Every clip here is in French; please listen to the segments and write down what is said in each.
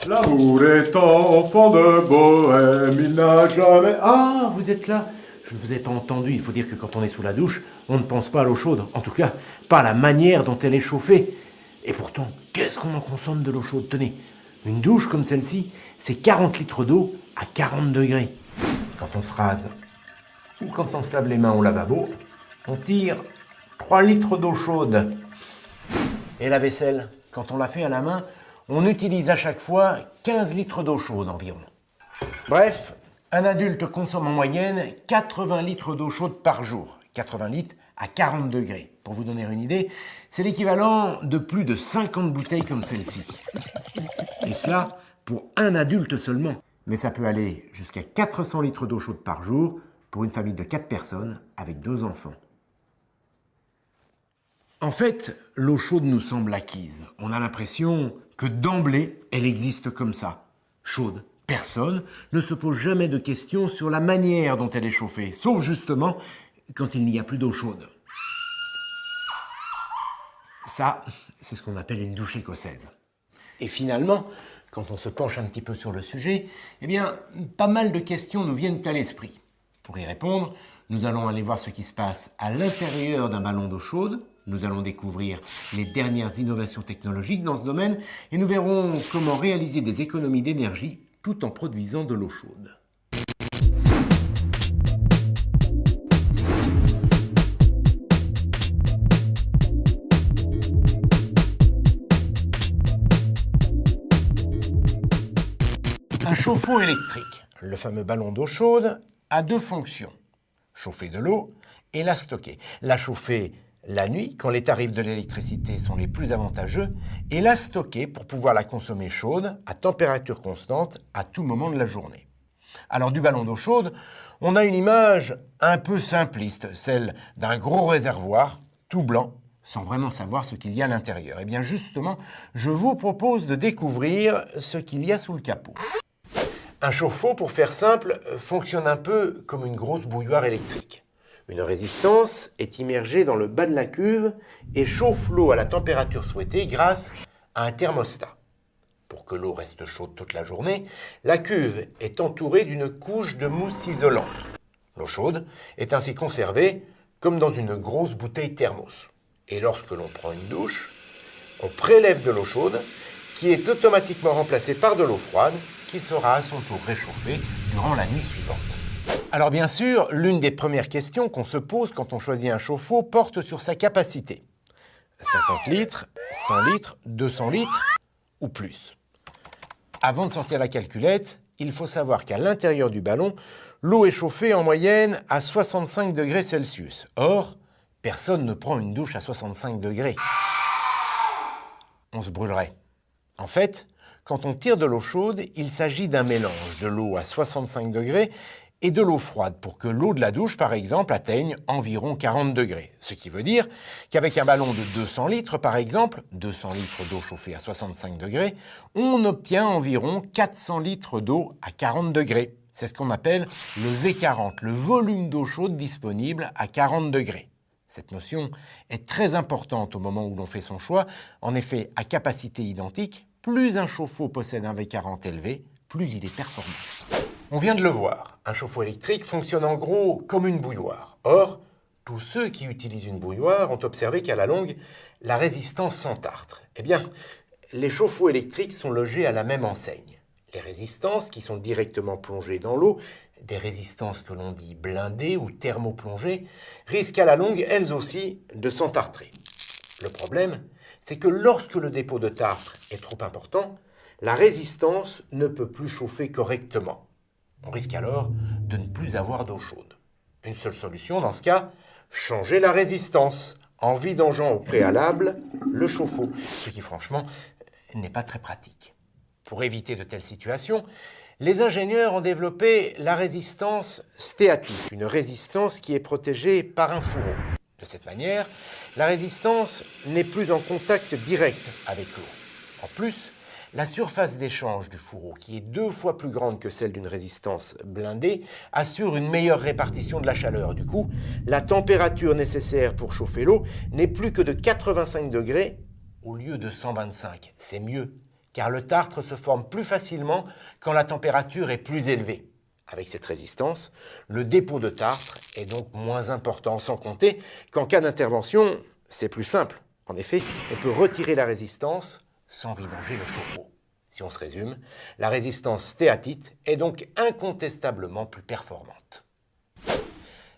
L'amour est enfant de bohème, il n'a jamais... Ah, vous êtes là? Je ne vous ai pas entendu. Il faut dire que quand on est sous la douche, on ne pense pas à l'eau chaude. En tout cas, pas à la manière dont elle est chauffée. Et pourtant, qu'est-ce qu'on en consomme de l'eau chaude? Tenez, une douche comme celle-ci, c'est 40 litres d'eau à 40 degrés. Quand on se rase ou quand on se lave les mains au lavabo, on tire 3 litres d'eau chaude. Et la vaisselle, quand on la fait à la main, on utilise à chaque fois 15 litres d'eau chaude environ. Bref, un adulte consomme en moyenne 80 litres d'eau chaude par jour. 80 litres à 40 degrés. Pour vous donner une idée, c'est l'équivalent de plus de 50 bouteilles comme celle-ci. Et cela pour un adulte seulement. Mais ça peut aller jusqu'à 400 litres d'eau chaude par jour pour une famille de 4 personnes avec 2 enfants. En fait, l'eau chaude nous semble acquise. On a l'impression que d'emblée, elle existe comme ça, chaude. Personne ne se pose jamais de questions sur la manière dont elle est chauffée, sauf justement quand il n'y a plus d'eau chaude. Ça, c'est ce qu'on appelle une douche écossaise. Et finalement, quand on se penche un petit peu sur le sujet, eh bien, pas mal de questions nous viennent à l'esprit. Pour y répondre, nous allons aller voir ce qui se passe à l'intérieur d'un ballon d'eau chaude. Nous allons découvrir les dernières innovations technologiques dans ce domaine et nous verrons comment réaliser des économies d'énergie tout en produisant de l'eau chaude. Un chauffe-eau électrique, le fameux ballon d'eau chaude, a 2 fonctions. Chauffer de l'eau et la stocker. La chauffer la nuit, quand les tarifs de l'électricité sont les plus avantageux, et la stocker pour pouvoir la consommer chaude, à température constante, à tout moment de la journée. Alors du ballon d'eau chaude, on a une image un peu simpliste, celle d'un gros réservoir, tout blanc, sans vraiment savoir ce qu'il y a à l'intérieur. Et bien justement, je vous propose de découvrir ce qu'il y a sous le capot. Un chauffe-eau, pour faire simple, fonctionne un peu comme une grosse bouilloire électrique. Une résistance est immergée dans le bas de la cuve et chauffe l'eau à la température souhaitée grâce à un thermostat. Pour que l'eau reste chaude toute la journée, la cuve est entourée d'une couche de mousse isolante. L'eau chaude est ainsi conservée comme dans une grosse bouteille thermos. Et lorsque l'on prend une douche, on prélève de l'eau chaude qui est automatiquement remplacée par de l'eau froide qui sera à son tour réchauffée durant la nuit suivante. Alors bien sûr, l'une des premières questions qu'on se pose quand on choisit un chauffe-eau porte sur sa capacité. 50 litres, 100 litres, 200 litres ou plus. Avant de sortir la calculette, il faut savoir qu'à l'intérieur du ballon, l'eau est chauffée en moyenne à 65 degrés Celsius. Or, personne ne prend une douche à 65 degrés. On se brûlerait. En fait, quand on tire de l'eau chaude, il s'agit d'un mélange de l'eau à 65 degrés et de l'eau froide pour que l'eau de la douche, par exemple, atteigne environ 40 degrés. Ce qui veut dire qu'avec un ballon de 200 litres, par exemple, 200 litres d'eau chauffée à 65 degrés, on obtient environ 400 litres d'eau à 40 degrés. C'est ce qu'on appelle le V40, le volume d'eau chaude disponible à 40 degrés. Cette notion est très importante au moment où l'on fait son choix. En effet, à capacité identique, plus un chauffe-eau possède un V40 élevé, plus il est performant. On vient de le voir, un chauffe-eau électrique fonctionne en gros comme une bouilloire. Or, tous ceux qui utilisent une bouilloire ont observé qu'à la longue, la résistance s'entartre. Eh bien, les chauffe-eau électriques sont logés à la même enseigne. Les résistances qui sont directement plongées dans l'eau, des résistances que l'on dit blindées ou thermoplongées, risquent à la longue, elles aussi, de s'entartrer. Le problème, c'est que lorsque le dépôt de tartre est trop important, la résistance ne peut plus chauffer correctement. On risque alors de ne plus avoir d'eau chaude. Une seule solution dans ce cas, changer la résistance en vidangeant au préalable le chauffe-eau, ce qui franchement n'est pas très pratique. Pour éviter de telles situations, les ingénieurs ont développé la résistance stéatique, une résistance qui est protégée par un fourreau. De cette manière, la résistance n'est plus en contact direct avec l'eau. En plus, la surface d'échange du fourreau, qui est 2 fois plus grande que celle d'une résistance blindée, assure une meilleure répartition de la chaleur. Du coup, la température nécessaire pour chauffer l'eau n'est plus que de 85 degrés au lieu de 125. C'est mieux car le tartre se forme plus facilement quand la température est plus élevée. Avec cette résistance, le dépôt de tartre est donc moins important, sans compter qu'en cas d'intervention, c'est plus simple. En effet, on peut retirer la résistance sans vidanger le chauffe-eau. Si on se résume, la résistance stéatite est donc incontestablement plus performante.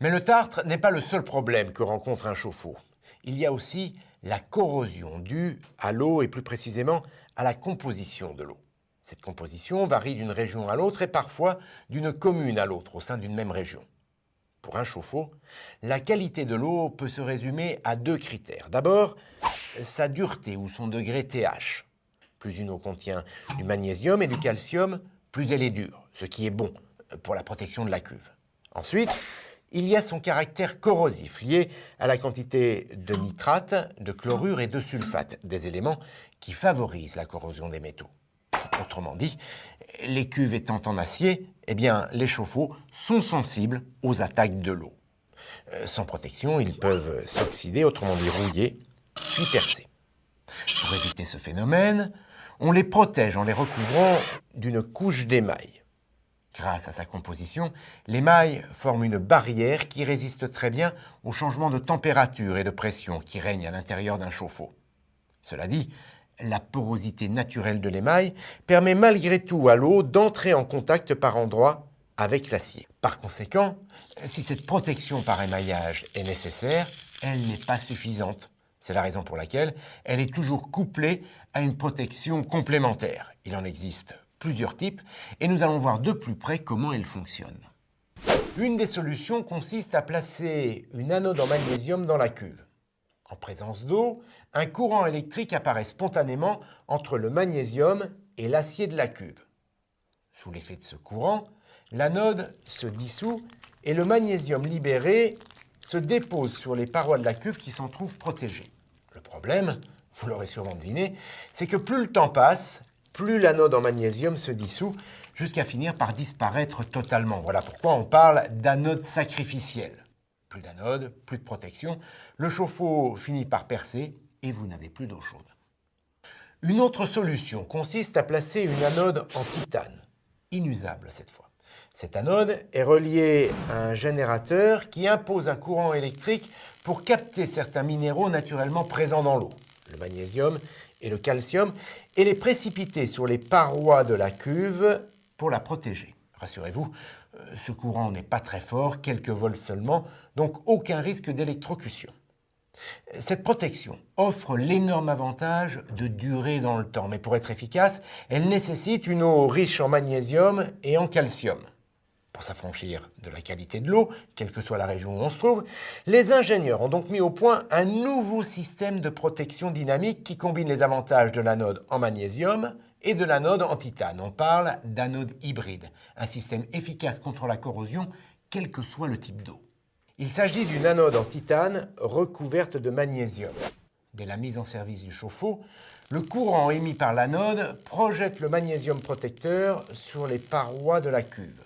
Mais le tartre n'est pas le seul problème que rencontre un chauffe-eau. Il y a aussi la corrosion due à l'eau et plus précisément à la composition de l'eau. Cette composition varie d'une région à l'autre et parfois d'une commune à l'autre au sein d'une même région. Pour un chauffe-eau, la qualité de l'eau peut se résumer à 2 critères. D'abord, sa dureté ou son degré TH. Plus une eau contient du magnésium et du calcium, plus elle est dure, ce qui est bon pour la protection de la cuve. Ensuite, il y a son caractère corrosif, lié à la quantité de nitrate, de chlorure et de sulfate, des éléments qui favorisent la corrosion des métaux. Autrement dit, les cuves étant en acier, eh bien, les chauffe-eau sont sensibles aux attaques de l'eau. Sans protection, ils peuvent s'oxyder, autrement dit rouiller, puis percer. Pour éviter ce phénomène, on les protège en les recouvrant d'une couche d'émail. Grâce à sa composition, l'émail forme une barrière qui résiste très bien aux changements de température et de pression qui règnent à l'intérieur d'un chauffe-eau. Cela dit, la porosité naturelle de l'émail permet malgré tout à l'eau d'entrer en contact par endroits avec l'acier. Par conséquent, si cette protection par émaillage est nécessaire, elle n'est pas suffisante. C'est la raison pour laquelle elle est toujours couplée à une protection complémentaire. Il en existe plusieurs types et nous allons voir de plus près comment elles fonctionnent. Une des solutions consiste à placer une anode en magnésium dans la cuve. En présence d'eau, un courant électrique apparaît spontanément entre le magnésium et l'acier de la cuve. Sous l'effet de ce courant, l'anode se dissout et le magnésium libéré se dépose sur les parois de la cuve qui s'en trouvent protégées. Le problème, vous l'aurez sûrement deviné, c'est que plus le temps passe, plus l'anode en magnésium se dissout jusqu'à finir par disparaître totalement. Voilà pourquoi on parle d'anode sacrificielle. Plus d'anode, plus de protection, le chauffe-eau finit par percer et vous n'avez plus d'eau chaude. Une autre solution consiste à placer une anode en titane, inusable cette fois. Cette anode est reliée à un générateur qui impose un courant électrique pour capter certains minéraux naturellement présents dans l'eau, le magnésium et le calcium, et les précipiter sur les parois de la cuve pour la protéger. Rassurez-vous, ce courant n'est pas très fort, quelques volts seulement, donc aucun risque d'électrocution. Cette protection offre l'énorme avantage de durer dans le temps, mais pour être efficace, elle nécessite une eau riche en magnésium et en calcium. Pour s'affranchir de la qualité de l'eau, quelle que soit la région où on se trouve, les ingénieurs ont donc mis au point un nouveau système de protection dynamique qui combine les avantages de l'anode en magnésium et de l'anode en titane. On parle d'anode hybride, un système efficace contre la corrosion, quel que soit le type d'eau. Il s'agit d'une anode en titane recouverte de magnésium. Dès la mise en service du chauffe-eau, le courant émis par l'anode projette le magnésium protecteur sur les parois de la cuve.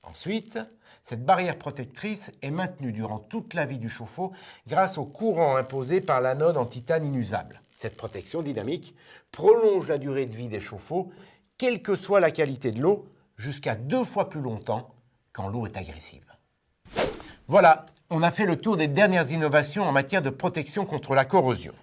Ensuite, cette barrière protectrice est maintenue durant toute la vie du chauffe-eau grâce au courant imposé par l'anode en titane inusable. Cette protection dynamique prolonge la durée de vie des chauffe-eau, quelle que soit la qualité de l'eau, jusqu'à 2 fois plus longtemps quand l'eau est agressive. Voilà, on a fait le tour des dernières innovations en matière de protection contre la corrosion.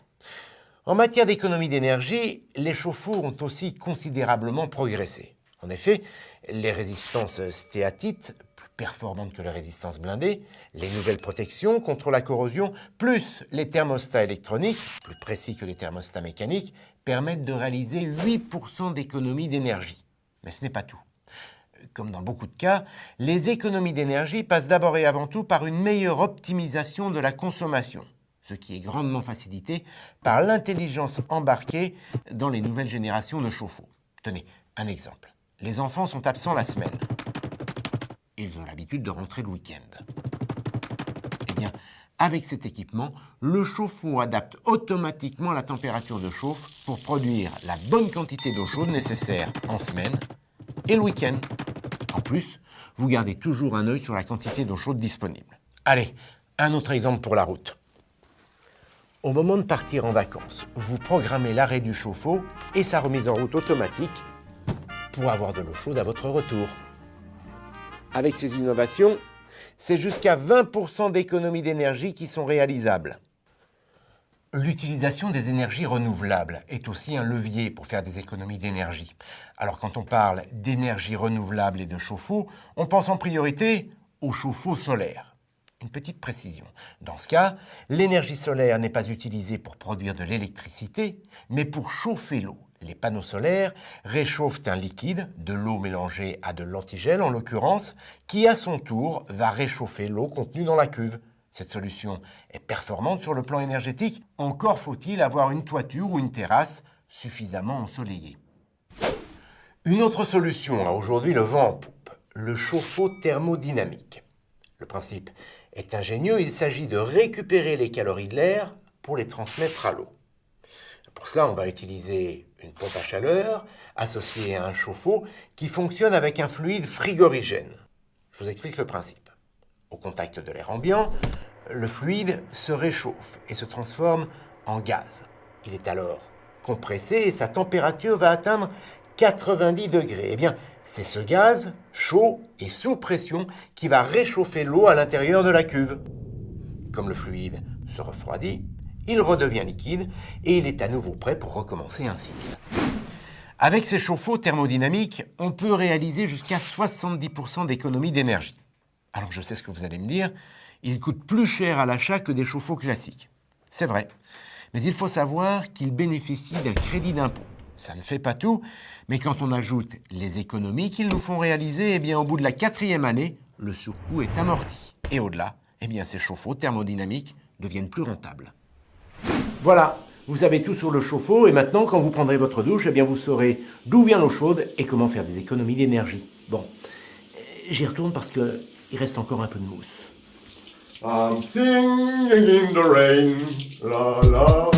En matière d'économie d'énergie, les chauffe-eau ont aussi considérablement progressé. En effet, les résistances stéatites, plus performantes que les résistances blindées, les nouvelles protections contre la corrosion, plus les thermostats électroniques, plus précis que les thermostats mécaniques, permettent de réaliser 8% d'économie d'énergie. Mais ce n'est pas tout. Comme dans beaucoup de cas, les économies d'énergie passent d'abord et avant tout par une meilleure optimisation de la consommation, ce qui est grandement facilité par l'intelligence embarquée dans les nouvelles générations de chauffe-eau. Tenez, un exemple. Les enfants sont absents la semaine. Ils ont l'habitude de rentrer le week-end. Eh bien, avec cet équipement, le chauffe-eau adapte automatiquement la température de chauffe pour produire la bonne quantité d'eau chaude nécessaire en semaine et le week-end. En plus, vous gardez toujours un œil sur la quantité d'eau chaude disponible. Allez, un autre exemple pour la route. Au moment de partir en vacances, vous programmez l'arrêt du chauffe-eau et sa remise en route automatique pour avoir de l'eau chaude à votre retour. Avec ces innovations, c'est jusqu'à 20% d'économies d'énergie qui sont réalisables. L'utilisation des énergies renouvelables est aussi un levier pour faire des économies d'énergie. Alors quand on parle d'énergie renouvelable et de chauffe-eau, on pense en priorité au chauffe-eau solaire. Une petite précision. Dans ce cas, l'énergie solaire n'est pas utilisée pour produire de l'électricité, mais pour chauffer l'eau. Les panneaux solaires réchauffent un liquide, de l'eau mélangée à de l'antigel en l'occurrence, qui à son tour va réchauffer l'eau contenue dans la cuve. Cette solution est performante sur le plan énergétique, encore faut-il avoir une toiture ou une terrasse suffisamment ensoleillée. Une autre solution a aujourd'hui le vent en poupe, le chauffe-eau thermodynamique. Le principe est ingénieux, il s'agit de récupérer les calories de l'air pour les transmettre à l'eau. Pour cela, on va utiliser une pompe à chaleur associée à un chauffe-eau qui fonctionne avec un fluide frigorigène. Je vous explique le principe. Au contact de l'air ambiant, le fluide se réchauffe et se transforme en gaz. Il est alors compressé et sa température va atteindre 90 degrés. Eh bien, c'est ce gaz, chaud et sous pression, qui va réchauffer l'eau à l'intérieur de la cuve. Comme le fluide se refroidit, il redevient liquide et il est à nouveau prêt pour recommencer un cycle. Avec ces chauffe-eau thermodynamiques, on peut réaliser jusqu'à 70% d'économie d'énergie. Alors je sais ce que vous allez me dire, ils coûtent plus cher à l'achat que des chauffe-eau classiques. C'est vrai, mais il faut savoir qu'ils bénéficient d'un crédit d'impôt. Ça ne fait pas tout, mais quand on ajoute les économies qu'ils nous font réaliser, eh bien au bout de la 4e année, le surcoût est amorti. Et au-delà, eh bien ces chauffe-eau thermodynamiques deviennent plus rentables. Voilà, vous avez tout sur le chauffe-eau et maintenant quand vous prendrez votre douche, eh bien vous saurez d'où vient l'eau chaude et comment faire des économies d'énergie. Bon, j'y retourne parce qu'il reste encore un peu de mousse. I'm singing in the rain, la la.